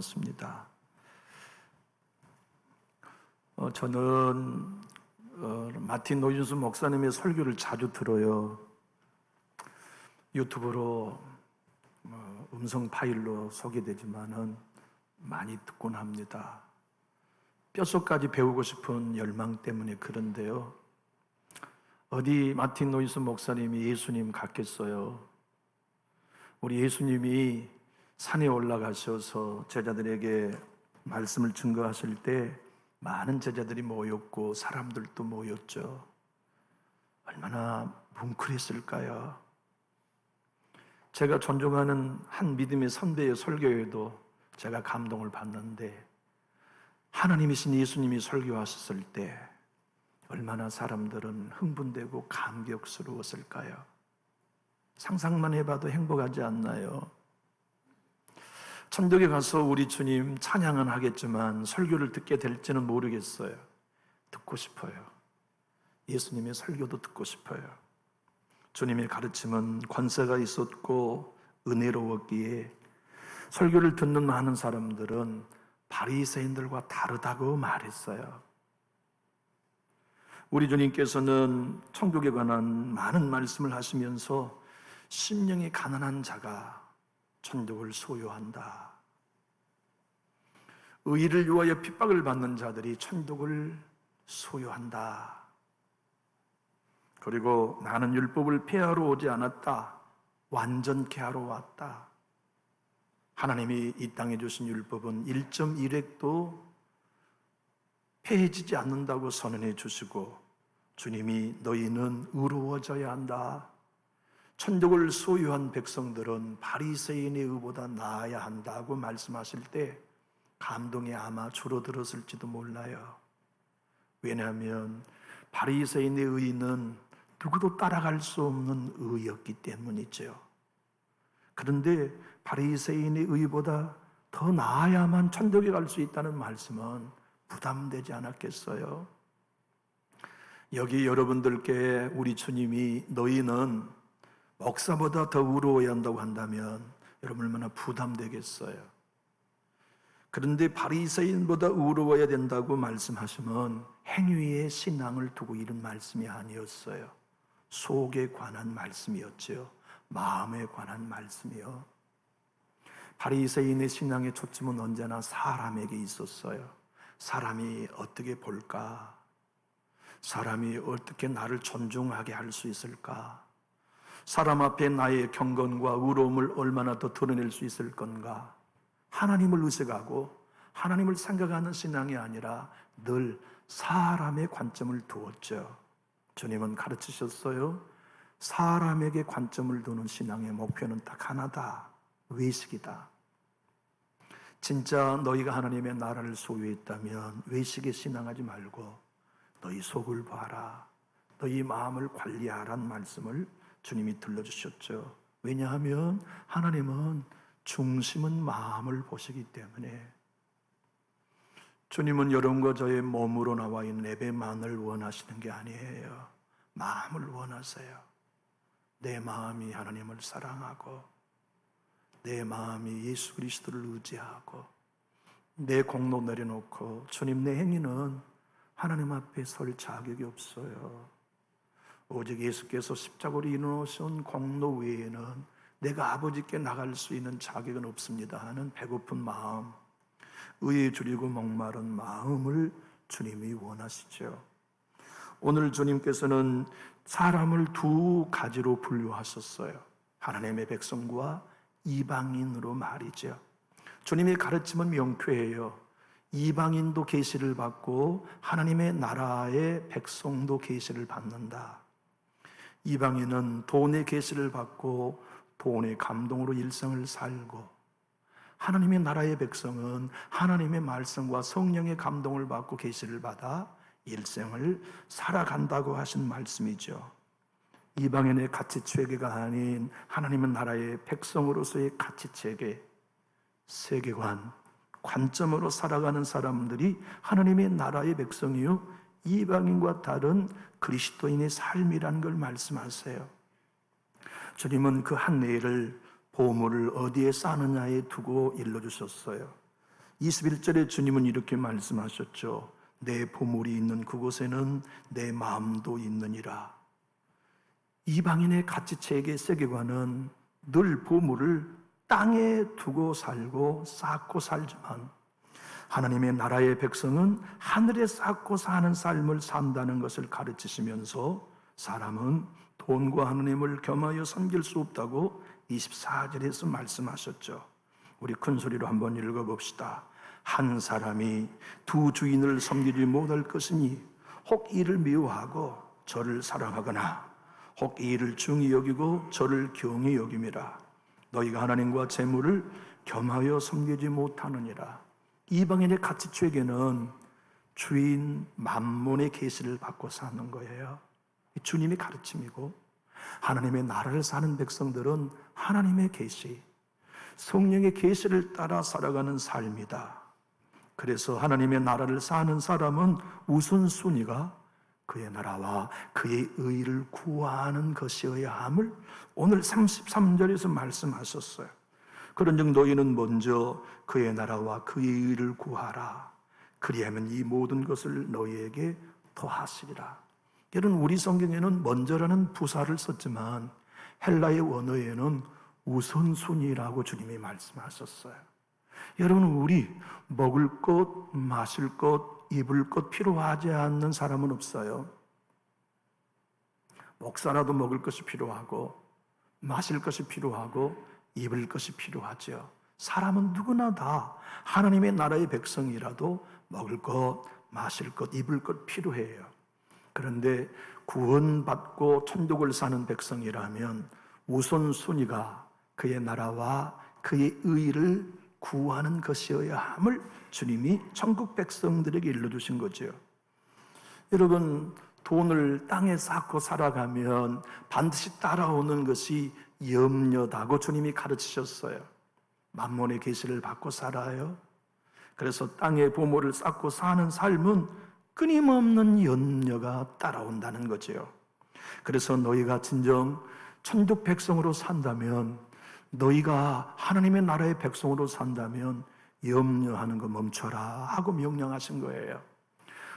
습니다. 저는 마틴 노이준스 목사님의 설교를 자주 들어요. 유튜브로 음성 파일로 소개되지만은 많이 듣곤 합니다. 뼛속까지 배우고 싶은 열망 때문에 그런데요. 어디 마틴 노이준스 목사님이 예수님 같겠어요? 우리 예수님이 산에 올라가셔서 제자들에게 말씀을 증거하실 때 많은 제자들이 모였고 사람들도 모였죠. 얼마나 뭉클했을까요? 제가 존중하는 한 믿음의 선배의 설교에도 제가 감동을 받는데, 하나님이신 예수님이 설교하셨을 때 얼마나 사람들은 흥분되고 감격스러웠을까요? 상상만 해봐도 행복하지 않나요? 천국에 가서 우리 주님 찬양은 하겠지만 설교를 듣게 될지는 모르겠어요. 듣고 싶어요. 예수님의 설교도 듣고 싶어요. 주님의 가르침은 권세가 있었고 은혜로웠기에 설교를 듣는 많은 사람들은 바리새인들과 다르다고 말했어요. 우리 주님께서는 천국에 관한 많은 말씀을 하시면서 심령이 가난한 자가 천국을 소유한다. 의의를 위하여 핍박을 받는 자들이 천국을 소유한다. 그리고 나는 율법을 폐하러 오지 않았다. 완전케 하러 왔다. 하나님이 이 땅에 주신 율법은 1.1획도 폐해지지 않는다고 선언해 주시고, 주님이 너희는 의로워져야 한다. 천국을 소유한 백성들은 바리새인의 의보다 나아야 한다고 말씀하실 때 감동이 아마 줄어들었을지도 몰라요. 왜냐하면 바리새인의 의는 누구도 따라갈 수 없는 의였기 때문이죠. 그런데 바리새인의 의보다 더 나아야만 천국에 갈 수 있다는 말씀은 부담되지 않았겠어요? 여기 여러분들께 우리 주님이 너희는 목사보다 더 의로워야 한다고 한다면 여러분 얼마나 부담되겠어요? 그런데 바리새인보다 의로워야 된다고 말씀하시면 행위의 신앙을 두고 이런 말씀이 아니었어요. 속에 관한 말씀이었죠. 마음에 관한 말씀이요. 바리새인의 신앙의 초점은 언제나 사람에게 있었어요. 사람이 어떻게 볼까? 사람이 어떻게 나를 존중하게 할 수 있을까? 사람 앞에 나의 경건과 의로움을 얼마나 더 드러낼 수 있을 건가? 하나님을 의식하고 하나님을 생각하는 신앙이 아니라 늘 사람의 관점을 두었죠. 주님은 가르치셨어요. 사람에게 관점을 두는 신앙의 목표는 딱 하나다. 외식이다. 진짜 너희가 하나님의 나라를 소유했다면 외식에 신앙하지 말고 너희 속을 봐라. 너희 마음을 관리하라는 말씀을 주님이 들려주셨죠. 왜냐하면 하나님은 중심은 마음을 보시기 때문에. 주님은 여러분과 저의 몸으로 나와 있는 예배만을 원하시는 게 아니에요. 마음을 원하세요. 내 마음이 하나님을 사랑하고 내 마음이 예수 그리스도를 의지하고 내 공로 내려놓고 주님 내 행위는 하나님 앞에 설 자격이 없어요. 오직 예수께서 십자가로 이루어진 공로 외에는 내가 아버지께 나갈 수 있는 자격은 없습니다 하는 배고픈 마음, 의에 줄이고 목마른 마음을 주님이 원하시죠. 오늘 주님께서는 사람을 두 가지로 분류하셨어요. 하나님의 백성과 이방인으로 말이죠. 주님의 가르침은 명쾌해요. 이방인도 계시를 받고 하나님의 나라의 백성도 계시를 받는다. 이방인은 돈의 계시를 받고 돈의 감동으로 일생을 살고, 하나님의 나라의 백성은 하나님의 말씀과 성령의 감동을 받고 계시를 받아 일생을 살아간다고 하신 말씀이죠. 이방인의 가치체계가 아닌 하나님의 나라의 백성으로서의 가치체계, 세계관, 관점으로 살아가는 사람들이 하나님의 나라의 백성이요 이방인과 다른 그리스도인의 삶이라는 걸 말씀하세요. 주님은 그 한 예를 보물을 어디에 쌓느냐에 두고 일러주셨어요. 21절에 주님은 이렇게 말씀하셨죠. 내 보물이 있는 그곳에는 내 마음도 있느니라. 이방인의 가치체계 세계관은 늘 보물을 땅에 두고 살고 쌓고 살지만, 하나님의 나라의 백성은 하늘에 쌓고 사는 삶을 산다는 것을 가르치시면서 사람은 돈과 하나님을 겸하여 섬길 수 없다고 24절에서 말씀하셨죠. 우리 큰 소리로 한번 읽어봅시다. 한 사람이 두 주인을 섬기지 못할 것이니 혹 이를 미워하고 저를 사랑하거나 혹 이 일을 중히 여기고 저를 경히 여김이라. 너희가 하나님과 재물을 겸하여 섬기지 못하느니라. 이방인의 가치체계는 주인 만몬의 계시를 받고 사는 거예요. 주님의 가르침이고, 하나님의 나라를 사는 백성들은 하나님의 계시, 성령의 계시를 따라 살아가는 삶이다. 그래서 하나님의 나라를 사는 사람은 우선순위가 그의 나라와 그의 의를 구하는 것이어야 함을 오늘 33절에서 말씀하셨어요. 그런즉 너희는 먼저 그의 나라와 그의 의를 구하라. 그리하면 이 모든 것을 너희에게 더하시리라. 여러분, 우리 성경에는 먼저라는 부사를 썼지만 헬라의 원어에는 우선순위라고 주님이 말씀하셨어요. 여러분, 우리 먹을 것, 마실 것, 입을 것 필요하지 않는 사람은 없어요. 목사라도 먹을 것이 필요하고 마실 것이 필요하고 입을 것이 필요하죠. 사람은 누구나 다 하나님의 나라의 백성이라도 먹을 것, 마실 것, 입을 것 필요해요. 그런데 구원받고 천국을 사는 백성이라면 우선순위가 그의 나라와 그의 의를 구하는 것이어야 함을 주님이 천국 백성들에게 일러주신 거죠. 여러분, 돈을 땅에 쌓고 살아가면 반드시 따라오는 것이 염려다고 주님이 가르치셨어요. 만몬의 계시를 받고 살아요. 그래서 땅에 보물을 쌓고 사는 삶은 끊임없는 염려가 따라온다는 거죠. 그래서 너희가 진정 천국 백성으로 산다면, 너희가 하나님의 나라의 백성으로 산다면 염려하는 거 멈춰라 하고 명령하신 거예요.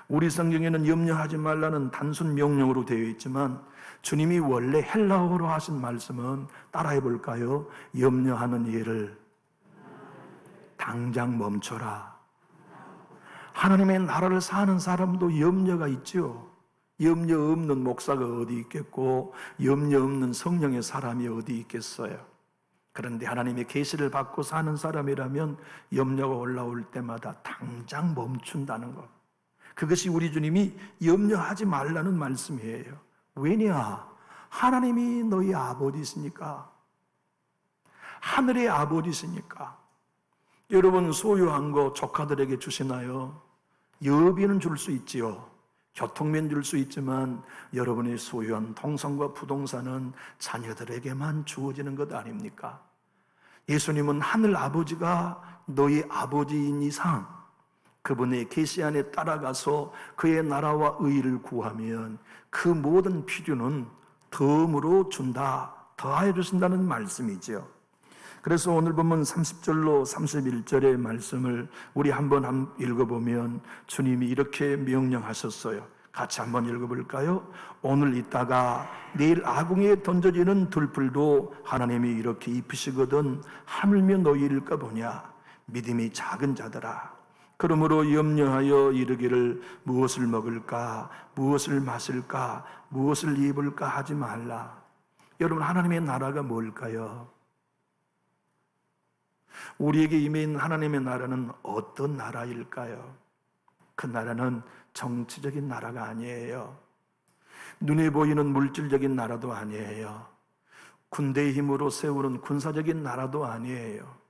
우리 성경에는 염려하지 말라는 단순 명령으로 되어 있지만 주님이 원래 헬라어로 하신 말씀은 따라해 볼까요? 염려하는 일을 당장 멈춰라. 하나님의 나라를 사는 사람도 염려가 있죠. 염려 없는 목사가 어디 있겠고 염려 없는 성령의 사람이 어디 있겠어요. 그런데 하나님의 계시를 받고 사는 사람이라면 염려가 올라올 때마다 당장 멈춘다는 것, 그것이 우리 주님이 염려하지 말라는 말씀이에요. 왜냐? 하나님이 너희 아버지시니까, 하늘의 아버지시니까. 여러분, 소유한 거 조카들에게 주시나요? 여비는 줄 수 있지요. 교통면 줄 수 있지만 여러분이 소유한 동산과 부동산은 자녀들에게만 주어지는 것 아닙니까? 예수님은 하늘 아버지가 너희 아버지인 이상 그분의 계시 안에 따라가서 그의 나라와 의를 구하면 그 모든 필요는 덤으로 준다, 더하여 주신다는 말씀이죠. 그래서 오늘 보면 30절로 31절의 말씀을 우리 한번 읽어보면 주님이 이렇게 명령하셨어요. 같이 한번 읽어볼까요? 오늘 있다가 내일 아궁이에 던져지는 들풀도 하나님이 이렇게 입히시거든 하물며 너희일까 보냐. 믿음이 작은 자들아, 그러므로 염려하여 이르기를 무엇을 먹을까, 무엇을 마실까, 무엇을 입을까 하지 말라. 여러분, 하나님의 나라가 뭘까요? 우리에게 임한 하나님의 나라는 어떤 나라일까요? 그 나라는 정치적인 나라가 아니에요. 눈에 보이는 물질적인 나라도 아니에요. 군대의 힘으로 세우는 군사적인 나라도 아니에요.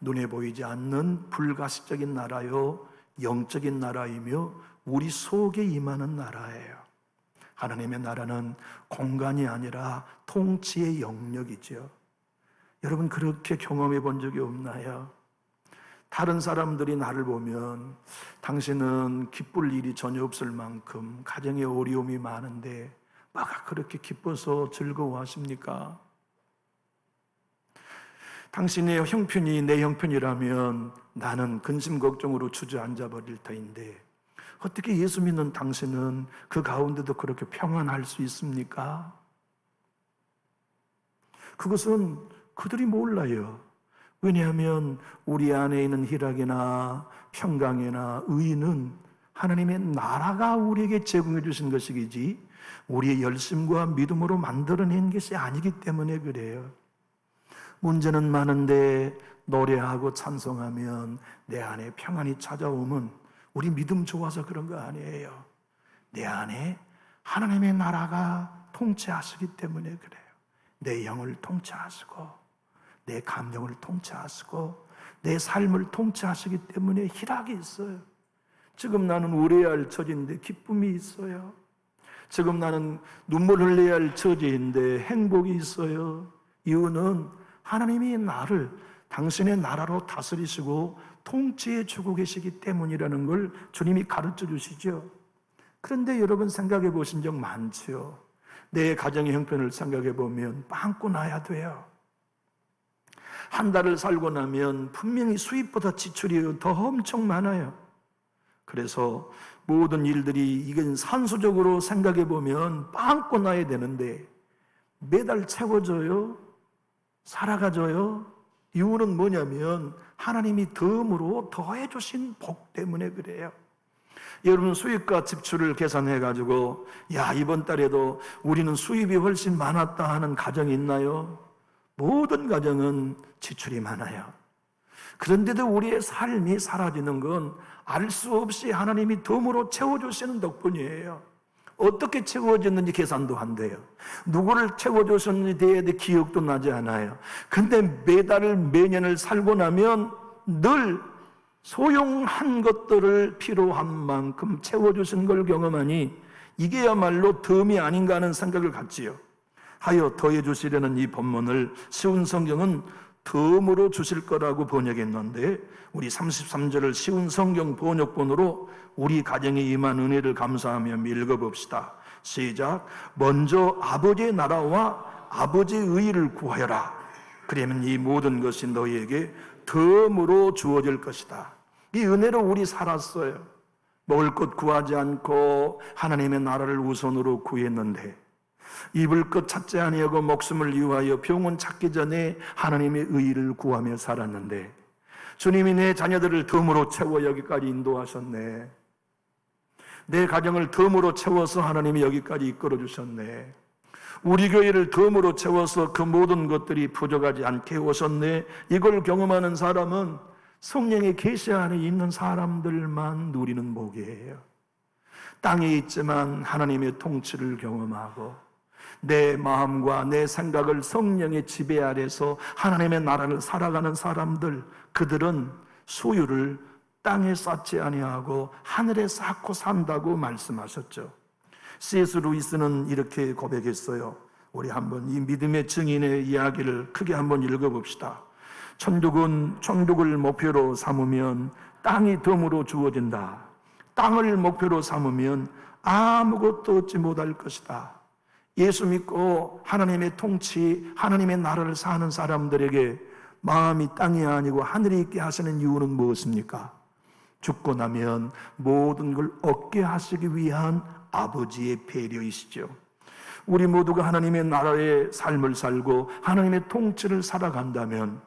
눈에 보이지 않는 불가시적인 나라요, 영적인 나라이며 우리 속에 임하는 나라예요. 하나님의 나라는 공간이 아니라 통치의 영역이죠. 여러분, 그렇게 경험해 본 적이 없나요? 다른 사람들이 나를 보면 당신은 기쁠 일이 전혀 없을 만큼 가정에 어려움이 많은데 뭐가 그렇게 기뻐서 즐거워하십니까? 당신의 형편이 내 형편이라면 나는 근심 걱정으로 주저앉아 버릴 터인데 어떻게 예수 믿는 당신은 그 가운데도 그렇게 평안할 수 있습니까? 그것은 그들이 몰라요. 왜냐하면 우리 안에 있는 희락이나 평강이나 의는 하나님의 나라가 우리에게 제공해 주신 것이지 우리의 열심과 믿음으로 만들어낸 것이 아니기 때문에 그래요. 문제는 많은데 노래하고 찬송하면 내 안에 평안이 찾아오면 우리 믿음 좋아서 그런 거 아니에요. 내 안에 하나님의 나라가 통치하시기 때문에 그래요. 내 영을 통치하시고 내 감정을 통치하시고 내 삶을 통치하시기 때문에 희락이 있어요. 지금 나는 울어야 할 처지인데 기쁨이 있어요. 지금 나는 눈물 흘려야 할 처지인데 행복이 있어요. 이유는 하나님이 나를 당신의 나라로 다스리시고 통치해 주고 계시기 때문이라는 걸 주님이 가르쳐 주시죠. 그런데 여러분 생각해 보신 적 많죠. 내 가정의 형편을 생각해 보면 빵꾸 나야 돼요. 한 달을 살고 나면 분명히 수입보다 지출이 더 엄청 많아요. 그래서 모든 일들이 이건 산수적으로 생각해 보면 빵꾸 나야 되는데 매달 채워져요? 살아가져요? 이유는 뭐냐면 하나님이 덤으로 더해 주신 복 때문에 그래요. 여러분 수입과 지출을 계산해 가지고 야 이번 달에도 우리는 수입이 훨씬 많았다 하는 가정이 있나요? 모든 가정은 지출이 많아요. 그런데도 우리의 삶이 사라지는 건 알 수 없이 하나님이 덤으로 채워주시는 덕분이에요. 어떻게 채워졌는지 계산도 안 돼요. 누구를 채워줬는지 대해 기억도 나지 않아요. 근데 매달을 매년을 살고 나면 늘 소용한 것들을 필요한 만큼 채워주신 걸 경험하니 이게야말로 덤이 아닌가 하는 생각을 갖지요. 하여 더해 주시려는 이 본문을 쉬운 성경은 덤으로 주실 거라고 번역했는데 우리 33절을 쉬운 성경 번역본으로 우리 가정에 임한 은혜를 감사하며 읽어봅시다. 시작. 먼저 아버지의 나라와 아버지의 의를 구하여라. 그러면 이 모든 것이 너희에게 덤으로 주어질 것이다. 이 은혜로 우리 살았어요. 먹을 것 구하지 않고 하나님의 나라를 우선으로 구했는데 입을 것 찾지 아니하고 목숨을 위하여 병원 찾기 전에 하나님의 의를 구하며 살았는데 주님이 내 자녀들을 덤으로 채워 여기까지 인도하셨네. 내 가정을 덤으로 채워서 하나님이 여기까지 이끌어 주셨네. 우리 교회를 덤으로 채워서 그 모든 것들이 부족하지 않게 오셨네. 이걸 경험하는 사람은 성령의 계시 안에 있는 사람들만 누리는 복이에요. 땅에 있지만 하나님의 통치를 경험하고 내 마음과 내 생각을 성령의 지배 아래서 하나님의 나라를 살아가는 사람들, 그들은 소유를 땅에 쌓지 아니하고 하늘에 쌓고 산다고 말씀하셨죠. C.S. 루이스는 이렇게 고백했어요. 우리 한번 이 믿음의 증인의 이야기를 크게 한번 읽어봅시다. 천국을 목표로 삼으면 땅이 덤으로 주어진다. 땅을 목표로 삼으면 아무것도 얻지 못할 것이다. 예수 믿고 하나님의 통치, 하나님의 나라를 사는 사람들에게 마음이 땅이 아니고 하늘에 있게 하시는 이유는 무엇입니까? 죽고 나면 모든 걸 얻게 하시기 위한 아버지의 배려이시죠. 우리 모두가 하나님의 나라의 삶을 살고 하나님의 통치를 살아간다면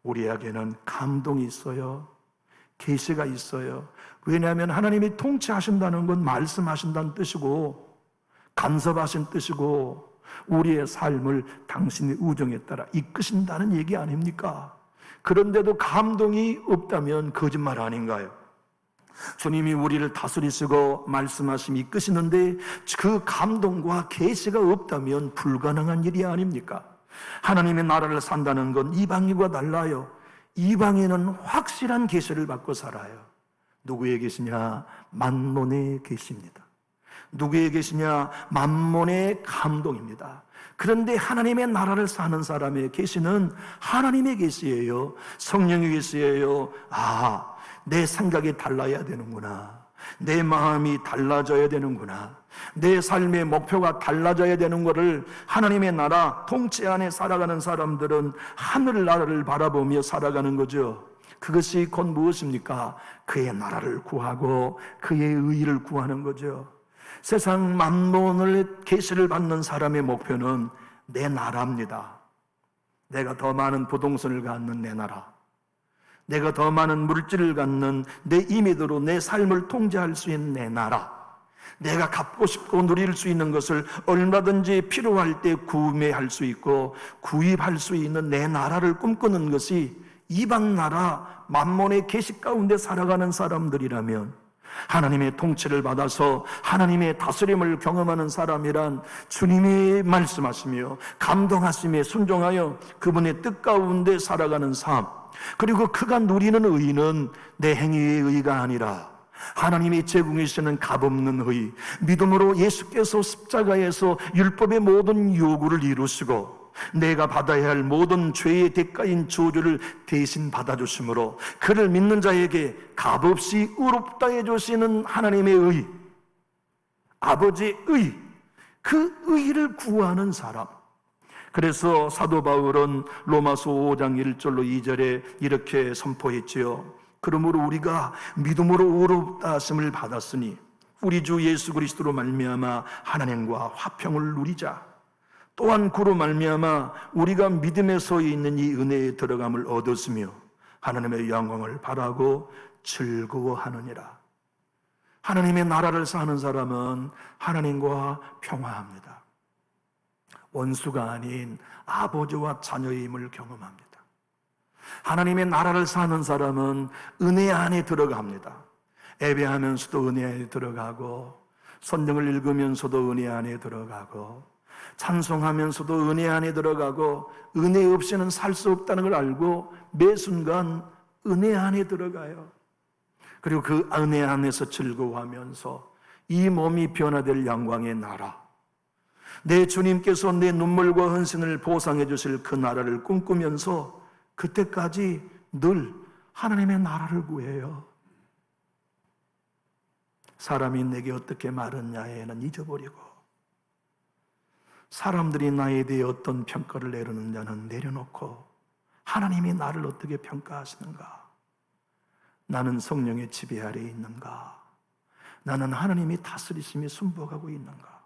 우리에게는 감동이 있어요. 계시가 있어요. 왜냐하면 하나님이 통치하신다는 건 말씀하신다는 뜻이고 간섭하신 뜻이고 우리의 삶을 당신의 우정에 따라 이끄신다는 얘기 아닙니까? 그런데도 감동이 없다면 거짓말 아닌가요? 주님이 우리를 다스리시고 말씀하시며 이끄시는데 그 감동과 계시가 없다면 불가능한 일이 아닙니까? 하나님의 나라를 산다는 건 이방인과 달라요. 이방인은 확실한 계시를 받고 살아요. 누구의 계시냐? 만몬의 계시입니다. 누구의 계시냐? 만몬의 감동입니다. 그런데 하나님의 나라를 사는 사람의 계시는 하나님의 계시예요. 성령의 계시예요. 내 생각이 달라야 되는구나. 내 마음이 달라져야 되는구나. 내 삶의 목표가 달라져야 되는 것을 하나님의 나라 통치 안에 살아가는 사람들은 하늘나라를 바라보며 살아가는 거죠. 그것이 곧 무엇입니까? 그의 나라를 구하고 그의 의의를 구하는 거죠. 세상 만몬의 계시를 받는 사람의 목표는 내 나라입니다. 내가 더 많은 부동산을 갖는 내 나라, 내가 더 많은 물질을 갖는 내 임의대로 내 삶을 통제할 수 있는 내 나라, 내가 갖고 싶고 누릴 수 있는 것을 얼마든지 필요할 때 구매할 수 있고 구입할 수 있는 내 나라를 꿈꾸는 것이 이방 나라 만몬의 계시 가운데 살아가는 사람들이라면, 하나님의 통치를 받아서 하나님의 다스림을 경험하는 사람이란 주님이 말씀하시며 감동하심에 순종하여 그분의 뜻 가운데 살아가는 삶, 그리고 그가 누리는 의는 내 행위의 의가 아니라 하나님이 제공하시는 값없는 의, 믿음으로 예수께서 십자가에서 율법의 모든 요구를 이루시고 내가 받아야 할 모든 죄의 대가인 저주를 대신 받아주심으로 그를 믿는 자에게 값없이 의롭다 해주시는 하나님의 의, 아버지의 의, 그 의를 구하는 사람. 그래서 사도 바울은 로마서 5장 1절로 2절에 이렇게 선포했지요. 그러므로 우리가 믿음으로 의롭다 하심을 받았으니 우리 주 예수 그리스도로 말미암아 하나님과 화평을 누리자. 또한 그로 말미암아 우리가 믿음에 서 있는 이 은혜에 들어감을 얻었으며 하나님의 영광을 바라고 즐거워하느니라. 하나님의 나라를 사는 사람은 하나님과 평화합니다. 원수가 아닌 아버지와 자녀임을 경험합니다. 하나님의 나라를 사는 사람은 은혜 안에 들어갑니다. 예배하면서도 은혜 안에 들어가고, 성경을 읽으면서도 은혜 안에 들어가고, 찬송하면서도 은혜 안에 들어가고, 은혜 없이는 살 수 없다는 걸 알고 매 순간 은혜 안에 들어가요. 그리고 그 은혜 안에서 즐거워하면서 이 몸이 변화될 영광의 나라, 내 주님께서 내 눈물과 헌신을 보상해 주실 그 나라를 꿈꾸면서 그때까지 늘 하나님의 나라를 구해요. 사람이 내게 어떻게 말했냐에는 잊어버리고, 사람들이 나에 대해 어떤 평가를 내리느냐는 내려놓고, 하나님이 나를 어떻게 평가하시는가? 나는 성령의 지배 아래에 있는가? 나는 하나님이 다스리심에 순복하고 있는가?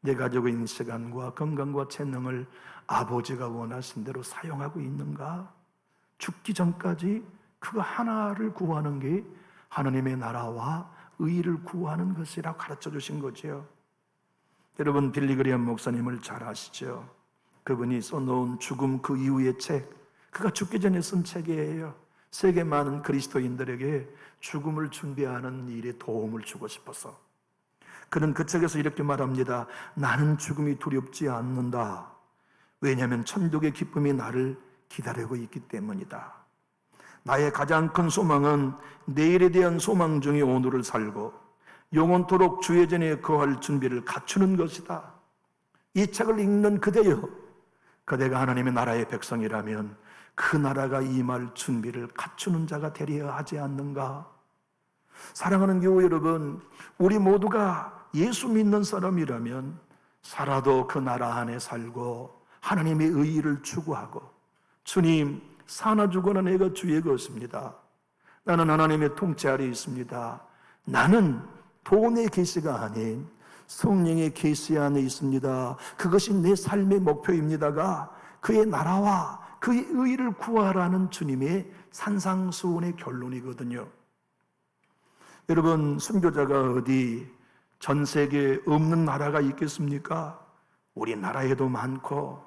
내 가지고 있는 시간과 건강과 재능을 아버지가 원하신 대로 사용하고 있는가? 죽기 전까지 그거 하나를 구하는 게 하나님의 나라와 의를 구하는 것이라고 가르쳐 주신 거죠. 여러분, 빌리그리엄 목사님을 잘 아시죠? 그분이 써놓은 죽음 그 이후의 책, 그가 죽기 전에 쓴 책이에요. 세계 많은 그리스도인들에게 죽음을 준비하는 일에 도움을 주고 싶어서. 그는 그 책에서 이렇게 말합니다. 나는 죽음이 두렵지 않는다. 왜냐하면 천국의 기쁨이 나를 기다리고 있기 때문이다. 나의 가장 큰 소망은 내일에 대한 소망 중에 오늘을 살고 영원토록 주의 전에 거할 준비를 갖추는 것이다. 이 책을 읽는 그대여, 그대가 하나님의 나라의 백성이라면 그 나라가 임할 준비를 갖추는 자가 되려야 하지 않는가? 사랑하는 교회 여러분, 우리 모두가 예수 믿는 사람이라면 살아도 그 나라 안에 살고 하나님의 의의를 추구하고, 주님, 사나 죽어나 내가 주의 것입니다. 나는 하나님의 통치 아래 있습니다. 나는 돈의 계시가 아닌 성령의 계시 안에 있습니다. 그것이 내 삶의 목표입니다가 그의 나라와 그의 의의를 구하라는 주님의 산상수훈의 결론이거든요. 여러분, 순교자가 어디 전 세계에 없는 나라가 있겠습니까? 우리나라에도 많고,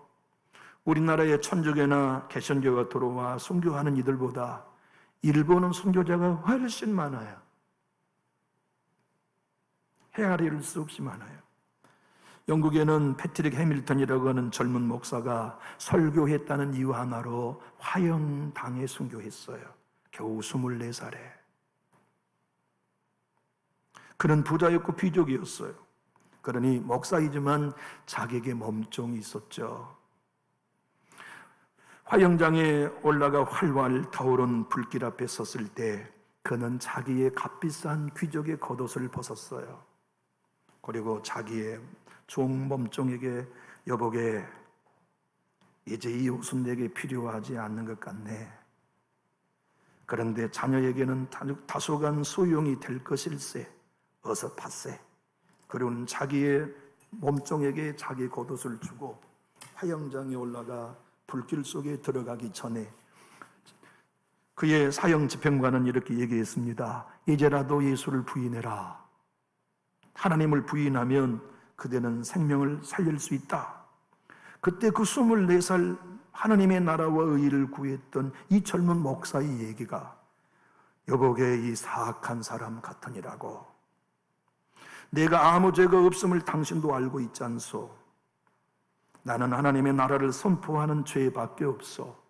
우리나라의 천주교나 개신교가 들어와 순교하는 이들보다 일본은 순교자가 훨씬 많아요. 헤아릴 수 없이 많아요. 영국에는 패트릭 해밀턴이라고 하는 젊은 목사가 설교했다는 이유 하나로 화형당해 순교했어요. 겨우 24살에. 그는 부자였고 귀족이었어요. 그러니 목사이지만 자기에게 몸종이 있었죠. 화형장에 올라가 활활 타오른 불길 앞에 섰을 때 그는 자기의 값비싼 귀족의 겉옷을 벗었어요. 그리고 자기의 종 몸종에게 여보게 이제 이 옷은 내게 필요하지 않는 것 같네. 그런데 자녀에게는 다소간 소용이 될 것일세. 어서 받세. 그리고는 자기의 몸종에게 자기 겉옷을 주고 화영장에 올라가 불길 속에 들어가기 전에 그의 사형 집행관은 이렇게 얘기했습니다. 이제라도 예수를 부인해라. 하나님을 부인하면 그대는 생명을 살릴 수 있다. 그때 그 24살 하나님의 나라와 의의를 구했던 이 젊은 목사의 얘기가 여보게 이 사악한 사람 같으니라고. 내가 아무 죄가 없음을 당신도 알고 있지 않소. 나는 하나님의 나라를 선포하는 죄밖에 없어.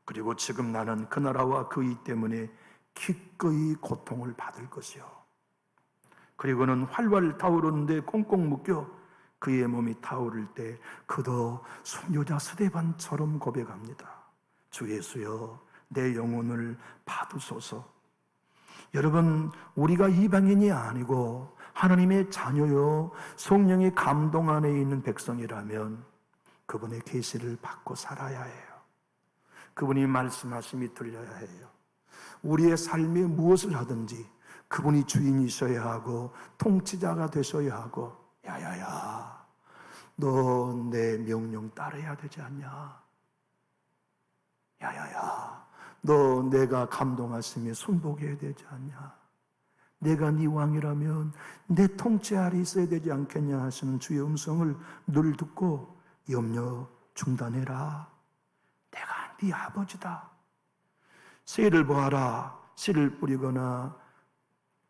그리고 지금 나는 그 나라와 그 의 때문에 기꺼이 고통을 받을 것이요. 그리고는 활활 타오르는데 꽁꽁 묶여 그의 몸이 타오를 때 그도 순교자 스데반처럼 고백합니다. 주 예수여, 내 영혼을 받으소서. 여러분, 우리가 이방인이 아니고 하나님의 자녀요 성령의 감동 안에 있는 백성이라면 그분의 계시를 받고 살아야 해요. 그분이 말씀하심이 들려야 해요. 우리의 삶에 무엇을 하든지 그분이 주인이셔야 하고 통치자가 되셔야 하고, 야야야, 너 내 명령 따라야 되지 않냐? 야야야, 너 내가 감동하심에 순복해야 되지 않냐? 내가 네 왕이라면 내 통치 아래 있어야 되지 않겠냐 하시는 주의 음성을 늘 듣고 염려 중단해라. 내가 네 아버지다. 새를 보아라. 씨를 뿌리거나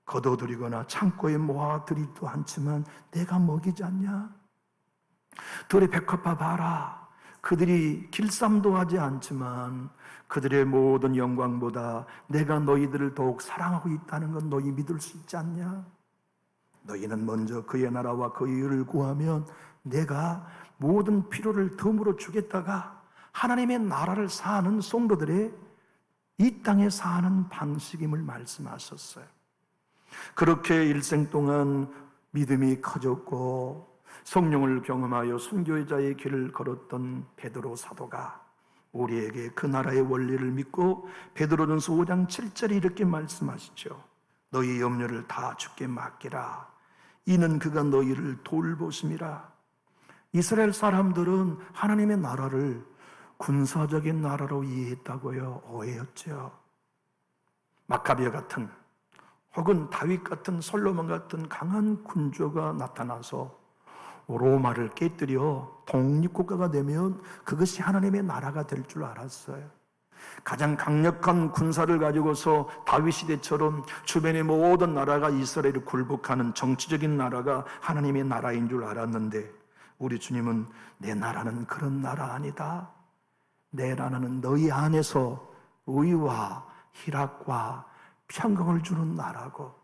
거둬들이거나 창고에 모아들이도 않지만 내가 먹이지 않냐? 들의 백합화 봐라. 그들이 길쌈도 하지 않지만 그들의 모든 영광보다 내가 너희들을 더욱 사랑하고 있다는 건 너희 믿을 수 있지 않냐? 너희는 먼저 그의 나라와 그의 의를 구하면 내가 모든 필요를 덤으로 주겠다가 하나님의 나라를 사는 성도들의 이 땅에 사는 방식임을 말씀하셨어요. 그렇게 일생 동안 믿음이 커졌고 성령을 경험하여 순교의 자의 길을 걸었던 베드로 사도가 우리에게 그 나라의 원리를 믿고 베드로전서 5장 7절에 이렇게 말씀하시죠. 너희 염려를 다 주께 맡기라. 이는 그가 너희를 돌보심이라. 이스라엘 사람들은 하나님의 나라를 군사적인 나라로 이해했다고요? 오해였죠. 마카비아 같은 혹은 다윗 같은 솔로몬 같은 강한 군주가 나타나서 로마를 깨뜨려 독립국가가 되면 그것이 하나님의 나라가 될 줄 알았어요. 가장 강력한 군사를 가지고서 다윗 시대처럼 주변의 모든 나라가 이스라엘을 굴복하는 정치적인 나라가 하나님의 나라인 줄 알았는데 우리 주님은 내 나라는 그런 나라 아니다. 내 나라는 너희 안에서 의와 희락과 평강을 주는 나라고,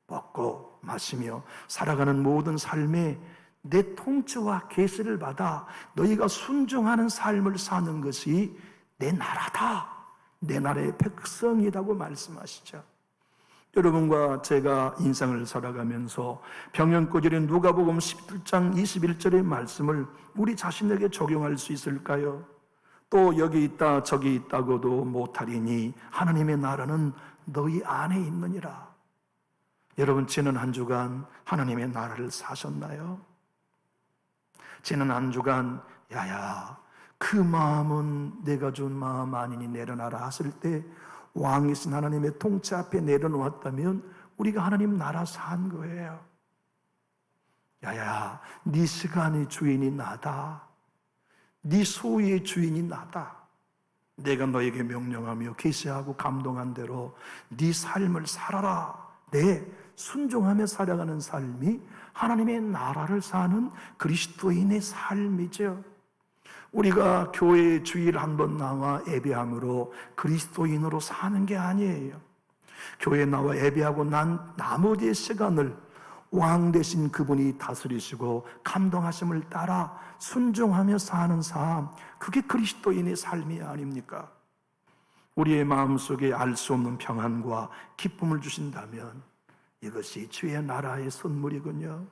먹고 마시며 살아가는 모든 삶에 내 통치와 계시를 받아 너희가 순종하는 삶을 사는 것이 내 나라다. 내 나라의 백성이라고 말씀하시죠. 여러분과 제가 인생을 살아가면서 병연고절인 누가복음 11장 21절의 말씀을 우리 자신에게 적용할 수 있을까요? 또 여기 있다 저기 있다고도 못하리니 하나님의 나라는 너희 안에 있느니라. 여러분, 지난 한 주간 하나님의 나라를 사셨나요? 지난 한 주간 야야 그 마음은 내가 준 마음 아니니 내려놔라 하실 때 왕이신 하나님의 통치 앞에 내려놓았다면 우리가 하나님 나라 산 거예요. 야야, 네 시간의 주인이 나다. 네 소유의 주인이 나다. 내가 너에게 명령하며 계시하고 감동한 대로 네 삶을 살아라. 내 순종하며 살아가는 삶이 하나님의 나라를 사는 그리스도인의 삶이죠. 우리가 교회에 주일 한번 나와 예배함으로 그리스도인으로 사는 게 아니에요. 교회에 나와 예배하고 난 나머지 시간을 왕 되신 그분이 다스리시고 감동하심을 따라 순종하며 사는 삶, 그게 그리스도인의 삶이 아닙니까? 우리의 마음속에 알 수 없는 평안과 기쁨을 주신다면 이것이 주의 나라의 선물이군요.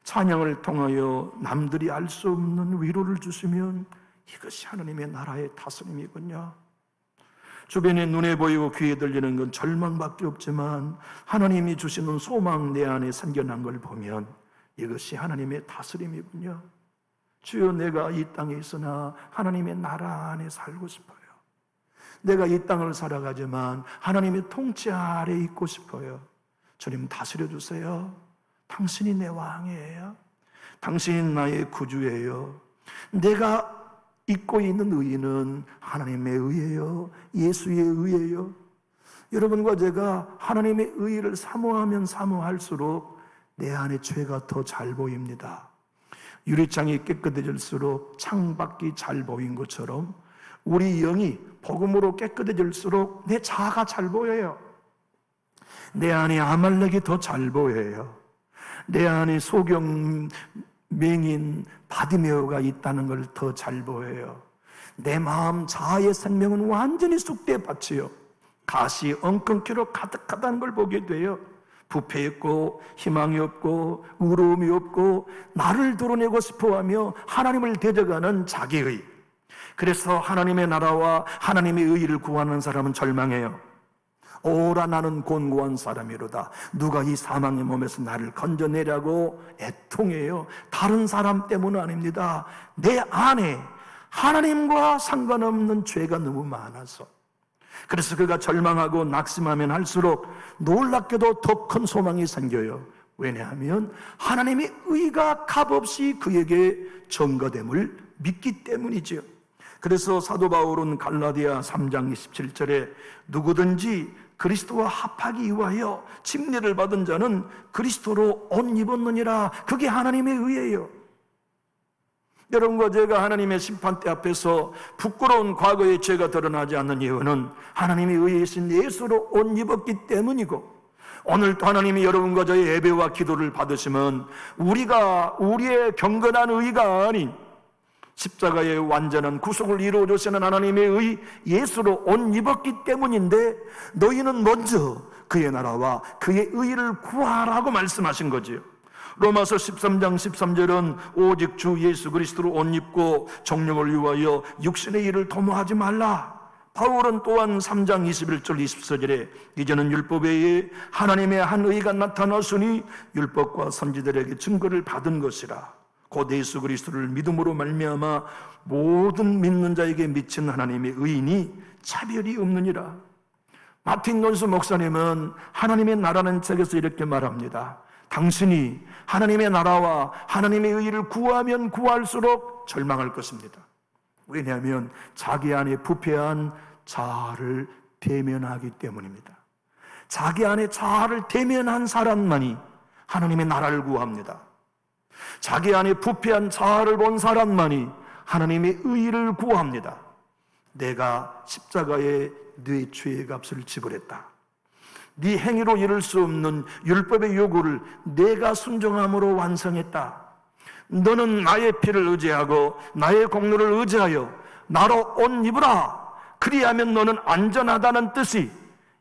찬양을 통하여 남들이 알 수 없는 위로를 주시면 이것이 하나님의 나라의 다스림이군요. 주변에 눈에 보이고 귀에 들리는 건 절망밖에 없지만 하나님이 주시는 소망 내 안에 생겨난 걸 보면 이것이 하나님의 다스림이군요. 주여, 내가 이 땅에 있으나 하나님의 나라 안에 살고 싶어요. 내가 이 땅을 살아가지만 하나님의 통치 아래 있고 싶어요. 주님, 다스려 주세요. 당신이 내 왕이에요. 당신이 나의 구주예요. 내가 입고 있는 의의는 하나님의 의예요, 예수의 의예요. 여러분과 제가 하나님의 의의를 사모하면 사모할수록 내 안에 죄가 더 잘 보입니다. 유리창이 깨끗해질수록 창밖이 잘 보인 것처럼 우리 영이 복음으로 깨끗해질수록 내 자아가 잘 보여요. 내 안에 아말렉이 더 잘 보여요. 내 안에 소경 맹인 바디메오가 있다는 걸 더 잘 보여요. 내 마음 자아의 생명은 완전히 쑥대에 받치요, 가시 엉겅퀴로 가득하다는 걸 보게 돼요. 부패했고 희망이 없고 의로움이 없고 나를 드러내고 싶어하며 하나님을 대적하는 자기의, 그래서 하나님의 나라와 하나님의 의의를 구하는 사람은 절망해요. 오라, 나는 곤고한 사람이로다. 누가 이 사망의 몸에서 나를 건져내려고 애통해요. 다른 사람 때문은 아닙니다. 내 안에 하나님과 상관없는 죄가 너무 많아서. 그래서 그가 절망하고 낙심하면 할수록 놀랍게도 더 큰 소망이 생겨요. 왜냐하면 하나님의 의가 값없이 그에게 전가됨을 믿기 때문이죠. 그래서 사도 바울은 갈라디아 3장 27절에 누구든지 그리스도와 합하기 위하여 침례를 받은 자는 그리스도로 옷 입었느니라. 그게 하나님의 의예요. 여러분과 제가 하나님의 심판대 앞에서 부끄러운 과거의 죄가 드러나지 않는 이유는 하나님의 의이신 예수로 옷 입었기 때문이고, 오늘도 하나님이 여러분과 저의 예배와 기도를 받으시면 우리의 경건한 의가 아닌 십자가의 완전한 구속을 이루어 주시는 하나님의 의 예수로 옷 입었기 때문인데, 너희는 먼저 그의 나라와 그의 의를 구하라고 말씀하신 거지요. 로마서 13장 13절은 오직 주 예수 그리스도로 옷 입고 정령을 위하여 육신의 일을 도모하지 말라. 바울은 또한 3장 21절 24절에 이제는 율법 외에 하나님의 한 의가 나타났으니 율법과 선지자들에게 증거를 받은 것이라. 곧 예수 그리스도를 믿음으로 말미암아 모든 믿는 자에게 미친 하나님의 의인이 차별이 없느니라. 마틴 논스 목사님은 하나님의 나라는 책에서 이렇게 말합니다. 당신이 하나님의 나라와 하나님의 의의를 구하면 구할수록 절망할 것입니다. 왜냐하면 자기 안에 부패한 자아를 대면하기 때문입니다. 자기 안에 자아를 대면한 사람만이 하나님의 나라를 구합니다. 자기 안에 부패한 자아를 본 사람만이 하나님의 의의를 구합니다. 내가 십자가에 네 죄의 값을 지불했다. 네 행위로 이룰 수 없는 율법의 요구를 내가 순종함으로 완성했다. 너는 나의 피를 의지하고 나의 공로를 의지하여 나로 옷 입으라. 그리하면 너는 안전하다는 뜻이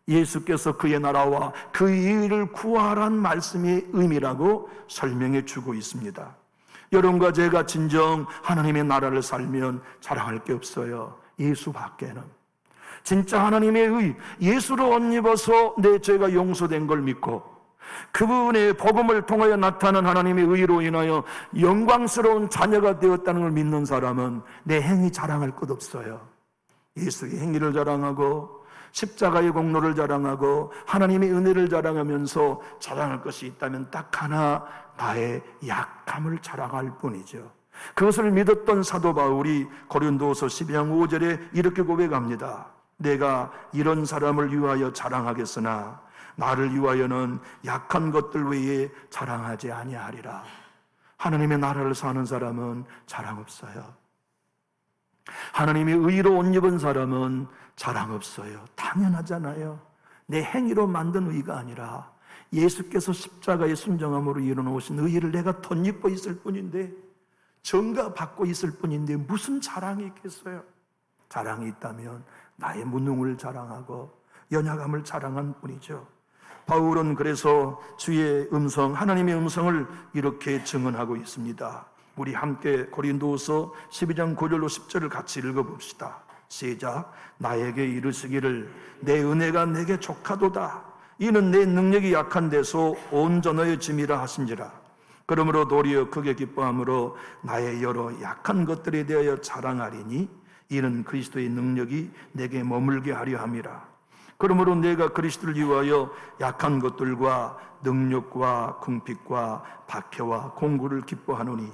예수께서 그의 나라와 그의 의를 구하라는 말씀의 의미라고 설명해 주고 있습니다. 여러분과 제가 진정 하나님의 나라를 살면 자랑할 게 없어요. 예수 밖에는. 진짜 하나님의 의, 예수로 옷 입어서 내 죄가 용서된 걸 믿고 그분의 복음을 통하여 나타난 하나님의 의로 인하여 영광스러운 자녀가 되었다는 걸 믿는 사람은 내 행위 자랑할 것 없어요. 예수의 행위를 자랑하고 십자가의 공로를 자랑하고 하나님의 은혜를 자랑하면서 자랑할 것이 있다면 딱 하나, 나의 약함을 자랑할 뿐이죠. 그것을 믿었던 사도 바울이 고린도서 12장 5절에 이렇게 고백합니다. 내가 이런 사람을 위하여 자랑하겠으나 나를 위하여는 약한 것들 외에 자랑하지 아니하리라. 하나님의 나라를 사는 사람은 자랑 없어요. 하나님의 의로 옷 입은 사람은 자랑 없어요. 당연하잖아요. 내 행위로 만든 의가 아니라 예수께서 십자가의 순종함으로 이루어놓으신 의를 내가 덧입고 있을 뿐인데, 전가받고 있을 뿐인데 무슨 자랑이 있겠어요? 자랑이 있다면 나의 무능을 자랑하고 연약함을 자랑한 뿐이죠. 바울은 그래서 주의 음성, 하나님의 음성을 이렇게 증언하고 있습니다. 우리 함께 고린도서 12장 9절로 10절을 같이 읽어봅시다. 시작. 나에게 이르시기를 내 은혜가 내게 족하도다. 이는 내 능력이 약한 데서 온전해짐이라 하신지라. 그러므로 도리어 크게 기뻐함으로 나의 여러 약한 것들에 대하여 자랑하리니 이는 그리스도의 능력이 내게 머물게 하려 함이라. 그러므로 내가 그리스도를 위하여 약한 것들과 능력과 궁핍과 박해와 공고를 기뻐하노니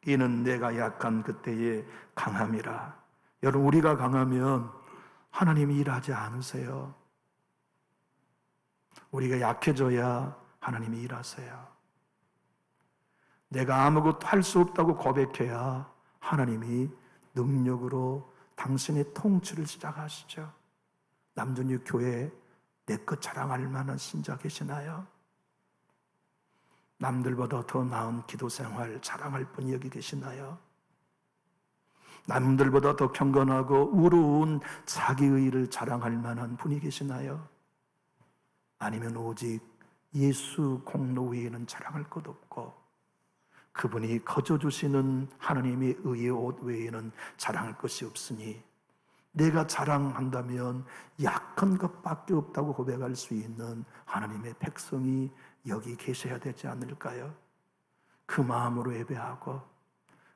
이는 내가 약한 그때에 강함이라. 여러분, 우리가 강하면 하나님이 일하지 않으세요. 우리가 약해져야 하나님이 일하세요. 내가 아무것도 할 수 없다고 고백해야 하나님이 능력으로 당신의 통치를 시작하시죠. 남준유 교회에 내 것 자랑할 만한 신자 계시나요? 남들보다 더 나은 기도 생활 자랑할 분이 여기 계시나요? 남들보다 더 경건하고 의로운 자기의를 자랑할 만한 분이 계시나요? 아니면 오직 예수 공로 외에는 자랑할 것 없고 그분이 거저주시는 하나님의 의의 옷 외에는 자랑할 것이 없으니 내가 자랑한다면 약한 것밖에 없다고 고백할 수 있는 하나님의 백성이 여기 계셔야 되지 않을까요? 그 마음으로 예배하고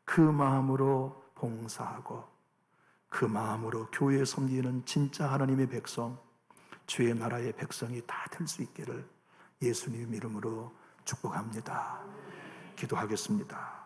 그 마음으로 봉사하고 그 마음으로 교회에 섬기는 진짜 하나님의 백성, 주의 나라의 백성이 다 될 수 있기를 예수님 이름으로 축복합니다. 기도하겠습니다.